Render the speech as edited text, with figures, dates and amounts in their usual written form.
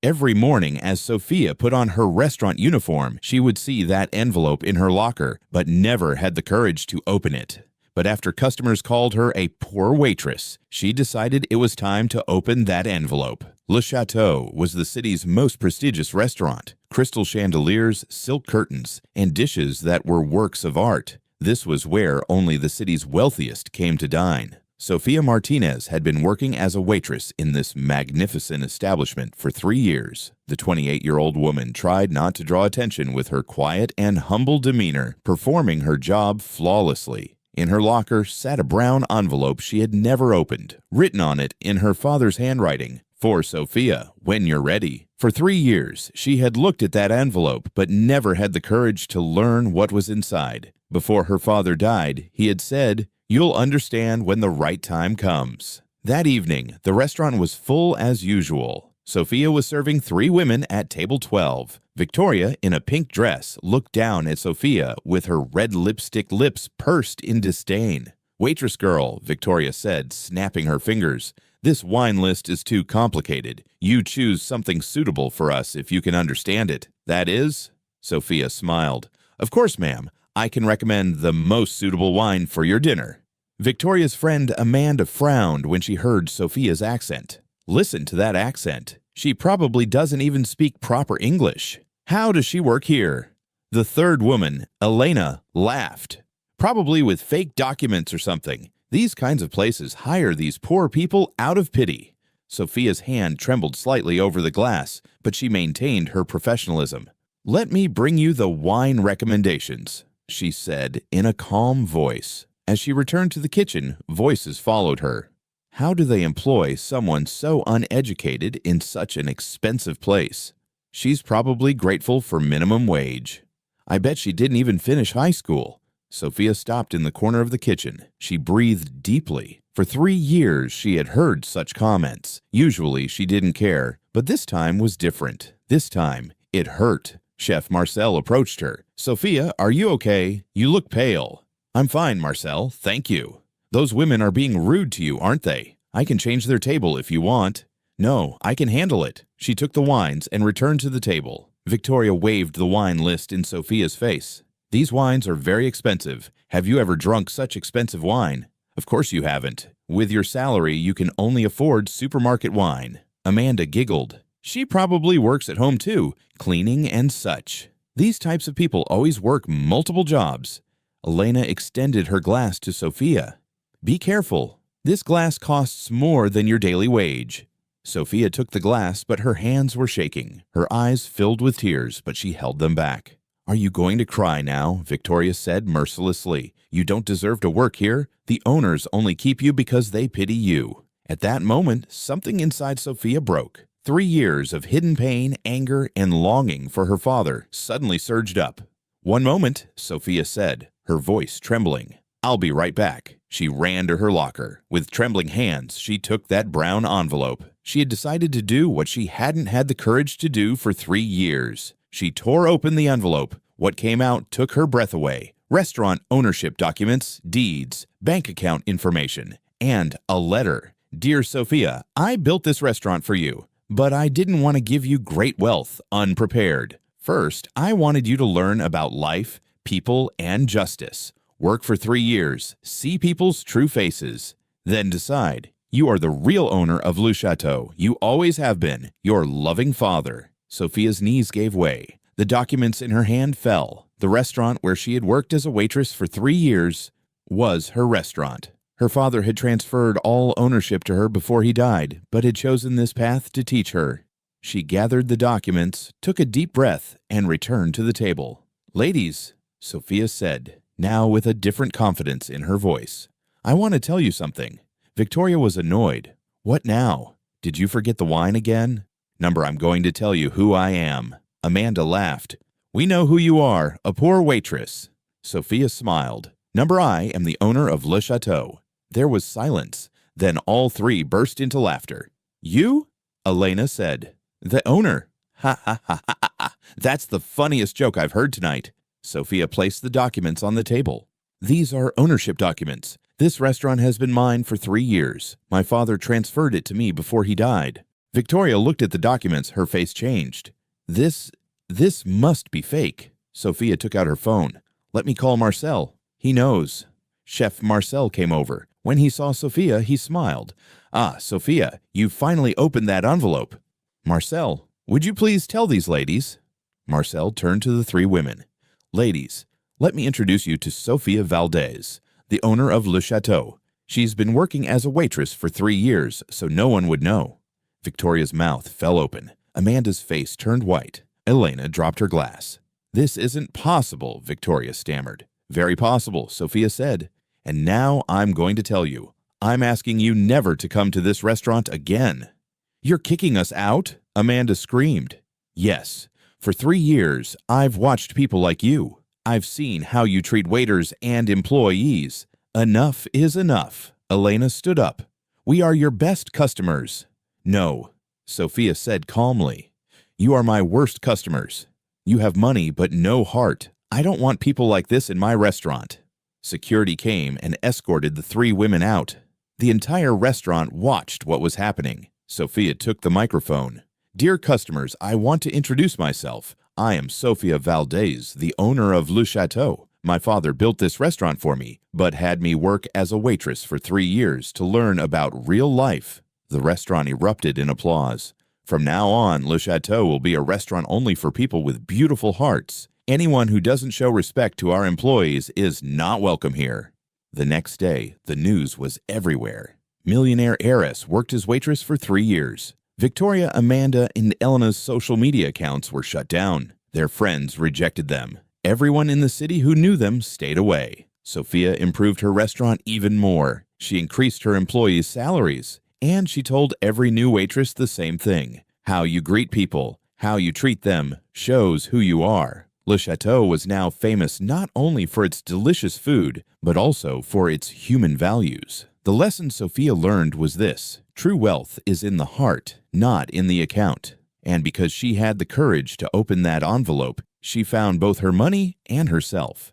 Every morning, as Sofia put on her restaurant uniform, she would see that envelope in her locker, but never had the courage to open it. But after customers called her a poor waitress, she decided it was time to open that envelope. Le Château was the city's most prestigious restaurant. Crystal chandeliers, silk curtains, and dishes that were works of art. This was where only the city's wealthiest came to dine. Sofia Martinez had been working as a waitress in this magnificent establishment for 3 years. The 28-year-old woman tried not to draw attention with her quiet and humble demeanor, performing her job flawlessly. In her locker sat a brown envelope she had never opened, written on it in her father's handwriting, "For Sofia, when you're ready." For 3 years, she had looked at that envelope but never had the courage to learn what was inside. Before her father died, he had said, "You'll understand when the right time comes." That evening, the restaurant was full as usual. Sofia was serving 3 women at table 12. Victoria, in a pink dress, looked down at Sofia with her red lipstick lips pursed in disdain. "Waitress girl," Victoria said, snapping her fingers, "this wine list is too complicated. You choose something suitable for us if you can understand it." "That is?" Sofia smiled. "Of course, ma'am. I can recommend the most suitable wine for your dinner." Victoria's friend Amanda frowned when she heard Sofia's accent. Listen to that accent. She probably doesn't even speak proper English. How does she work here? The third woman, Elena, laughed. Probably with fake documents or something. These kinds of places hire these poor people out of pity. Sofia's hand trembled slightly over the glass, but she maintained her professionalism. "Let me bring you the wine recommendations," she said in a calm voice. As she returned to the kitchen, voices followed her. How do they employ someone so uneducated in such an expensive place? She's probably grateful for minimum wage. I bet she didn't even finish high school. Sofia stopped in the corner of the kitchen. She breathed deeply. For 3 years, she had heard such comments. Usually, she didn't care, but this time was different. This time, it hurt. Chef Marcel approached her. "Sofia, are you okay? You look pale." "I'm fine, Marcel, thank you." "Those women are being rude to you, aren't they? I can change their table if you want." "No, I can handle it." She took the wines and returned to the table. Victoria waved the wine list in Sofia's face. "These wines are very expensive. Have you ever drunk such expensive wine?" "Of course you haven't. With your salary, you can only afford supermarket wine." Amanda giggled. "She probably works at home too, cleaning and such. These types of people always work multiple jobs." Elena extended her glass to Sofia. "Be careful. This glass costs more than your daily wage." Sofia took the glass, but her hands were shaking. Her eyes filled with tears, but she held them back. "Are you going to cry now?" Victoria said mercilessly. "You don't deserve to work here. The owners only keep you because they pity you." At that moment, something inside Sofia broke. 3 years of hidden pain, anger, and longing for her father suddenly surged up. "One moment," Sofia said, her voice trembling. "I'll be right back." She ran to her locker. With trembling hands, she took that brown envelope. She had decided to do what she hadn't had the courage to do for 3 years. She tore open the envelope. What came out took her breath away. Restaurant ownership documents, deeds, bank account information, and a letter. "Dear Sofia, I built this restaurant for you, but I didn't want to give you great wealth unprepared. First, I wanted you to learn about life, people, and justice. Work for 3 years, see people's true faces, then decide. You are the real owner of Le Château. You always have been. Your loving father." Sofia's knees gave way. The documents in her hand fell. The restaurant where she had worked as a waitress for 3 years was her restaurant. Her father had transferred all ownership to her before he died, but had chosen this path to teach her. She gathered the documents, took a deep breath, and returned to the table. "Ladies," Sofia said, now with a different confidence in her voice, "I want to tell you something." Victoria was annoyed. "What now? Did you forget the wine again?" "Number, I'm going to tell you who I am." Amanda laughed. "We know who you are, a poor waitress." Sofia smiled. "Number, I am the owner of Le Château." There was silence. Then all 3 burst into laughter. "You?" Elena said. "The owner." "Ha ha ha ha ha. That's the funniest joke I've heard tonight." Sofia placed the documents on the table. "These are ownership documents. This restaurant has been mine for 3 years. My father transferred it to me before he died." Victoria looked at the documents. Her face changed. This must be fake. Sofia took out her phone. Let me call Marcel. He knows. Chef Marcel came over. When he saw Sofia, he smiled. Ah, Sofia, you finally opened that envelope. Marcel, would you please tell these ladies? Marcel turned to the three women. Ladies, let me introduce you to Sofia Valdez, the owner of Le Château. She's been working as a waitress for 3 years, so no one would know. Victoria's mouth fell open. Amanda's face turned white. Elena dropped her glass. This isn't possible, Victoria stammered. Very possible, Sofia said. And now I'm going to tell you. I'm asking you never to come to this restaurant again. You're kicking us out? Amanda screamed. Yes. For 3 years, I've watched people like you. I've seen how you treat waiters and employees. Enough is enough. Elena stood up. We are your best customers. No, Sofia said calmly. You are my worst customers. You have money but no heart. I don't want people like this in my restaurant. Security came and escorted the 3 women out. The entire restaurant watched what was happening. Sofia took the microphone. Dear customers, I want to introduce myself. I am Sofia Valdez, the owner of Le Château. My father built this restaurant for me, but had me work as a waitress for 3 years to learn about real life. The restaurant erupted in applause. From now on, Le Château will be a restaurant only for people with beautiful hearts. Anyone who doesn't show respect to our employees is not welcome here. The next day, the news was everywhere. Millionaire heiress worked as waitress for 3 years. Victoria, Amanda, and Elena's social media accounts were shut down. Their friends rejected them. Everyone in the city who knew them stayed away. Sofia improved her restaurant even more. She increased her employees' salaries. And she told every new waitress the same thing. How you greet people, how you treat them, shows who you are. Le Château was now famous not only for its delicious food, but also for its human values. The lesson Sofia learned was this: true wealth is in the heart, not in the account. And because she had the courage to open that envelope, she found both her money and herself.